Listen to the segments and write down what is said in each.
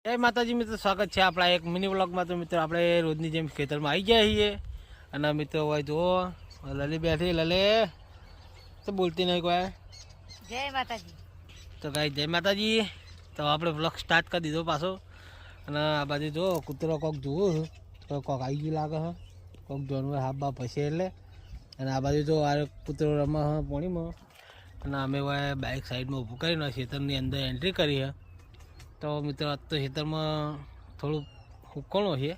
જય માતાજી મિત્રો, સ્વાગત છે આપણા એક મિની વ્લોગમાં। તો મિત્રો આપણે રોજની જેમ ખેતરમાં આવી ગયા છીએ અને મિત્રો હોય જો લલી બેઠી, લલે તો બોલતી નહીં કોઈ। જય માતાજી। તો ગાઈસ જય માતાજી। તો આપણે વ્લોગ સ્ટાર્ટ કરી દીધો પાછો અને આ બાજુ જો કૂતરો કોક જોવું તો કોક આવી ગયું લાગે છે, કોક જાનવર હાફ બાપ હશે એટલે। અને આ બાજુ જો આ કૂતરો રમે છે પાણીમાં અને અમે હોય બાઇક સાઈડમાં ઊભું કરીને ખેતરની અંદર એન્ટ્રી કરી છે। તો મિત્રો આજ તો ખેતરમાં થોડું ઉકળો છે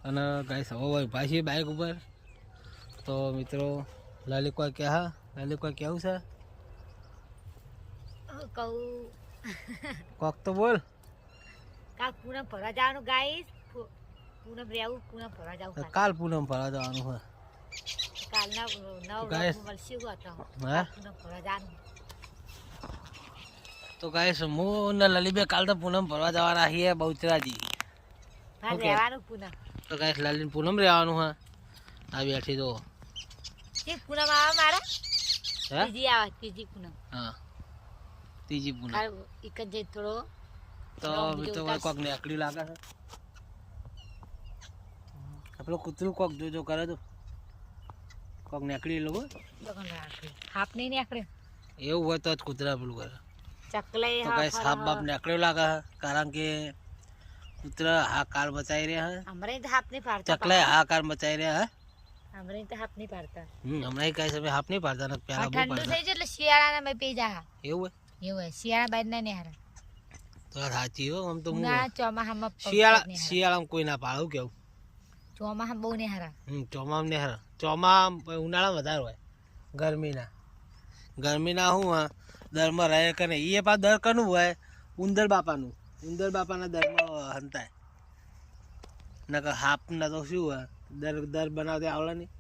અને ગાઈસ હવે ઊભા છીએ બાઇક ઉપર। તો મિત્રો લાલી કોઈ કહે, લાલી કોઈ કેવું છે? કહું કોક તો બોલ। કાલ પૂનમ ફરવા જવાનું ગાઈસ, પૂનમ રહેવું, પૂનમ ફરવા જવું કાલ પૂનમ ફરવા જવાનું છે। કાલના ગાઈસ મળશે હતો હે પૂનમ ફરવા જવાનું। તો ગાઈસ હું ને લલીબે કાલ તો પૂનમ ફરવા જવાના છીએ બહુચરાજી। કાલ રહેવાનું પૂનમ। તો ગાઈસ લાલીને પૂનમ રહેવાનું છે। આ બેઠી તો તે પૂનમ આવે મારે, હે ત્રીજી આવે, ત્રીજી પૂનમ। હા ત્રીજી પૂનમ। કાલ એક જ થોડો તો મિત્રો કોક ને આકડી લાગે છે, આપણો કૂતરું કોક જોજો કરે તો કોક નેકડી લો હાફ નહીં નીકળે, એવું હોય તો જ કૂતરા પેલું કરે। ચકલે તો કઈ સાપ બાપ નેકડ્યો લાગે કારણ કે કૂતરા હાકાર મચાઈ રહ્યા હે, હમણાં તો હાફ નહીં પાડતા, ચકલે હાકાર મચાઈ રહ્યા હે। હમણાં તો હાફ નહીં પાડતા, હમણાં કઈ સમય હાફ નહીં પાડતા ને પેલા બહુ ઠંડુ પાડતા। થઈ જાય એટલે શિયાળાના મેં પી જા। એવું એવું હોય શિયાળા બાદ ના નહીં હારા, તો સાચી હો। આમ તો હું ના ચોમાહામાં શિયાળામાં કોઈ ના પાડું કેવું, ચોમાહા બહુ નહીં હારા। ચોમામાં ને હારા, ચોમા ઉનાળામાં વધારે હોય, ગરમીના શું હા દરમાં રહે કે નહીં, એ પાછું દર કનું હોય ઉંદર બાપાનું, ઉંદર બાપાના દરમાં હંતાય નકર હાપ ના તો શું હોય દર બનાવતે આવડે નહીં,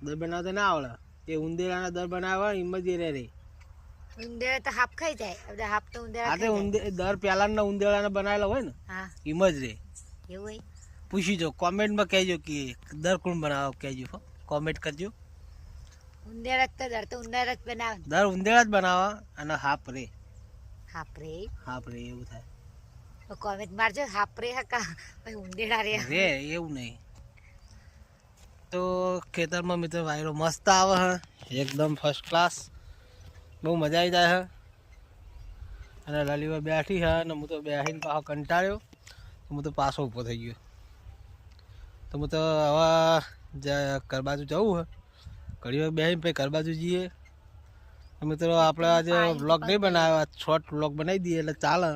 દર બનાવતે ના આવડે, એ ઉંદેરાના દર બનાવે એમ જ એ રહે। ઉંદેડા તો હાફ ખાઈ જાય, હવે હાફ તો ઉંદેડા હા તે દર પહેલાના ઉંદેડાને બનાવેલા હોય ને હા એમ જ રહે। એવું હોય, પૂછી જો કોમેન્ટમાં કહેજો કે દર કોણ બનાવો, કહેજો હો, કોમેન્ટ કરજો। ઉંદેડા તો દર તો ઉંદેડા જ બનાવે, દર ઉંદેડા જ બનાવે અને હાફ રે, હાફ રે એવું થાય તો કોમેન્ટ મારજો, હાફ રે હકા પછી ઉંદેડા રે રે એવું નહીં। તો ખેતરમાં મિત્રો વાયરો મસ્ત આવે છે, એકદમ ફર્સ્ટ ક્લાસ, બહુ મજા આવી જાય છે। અને લલીવા બેઠી છે અને હું તો બેસીને પાછો કંટાળ્યો, તો હું તો પાછો ઊભો થઈ ગયો। તો હું તો હવે ઘર બાજુ જવું છે, ઘડી વાર બેસીને પછી ઘર બાજુ જઈએ। મિત્રો આપણે આજે વ્લોગ નહીં બનાવ્યો, શોર્ટ વ્લોગ બનાવી દઈએ એટલે ચાલે।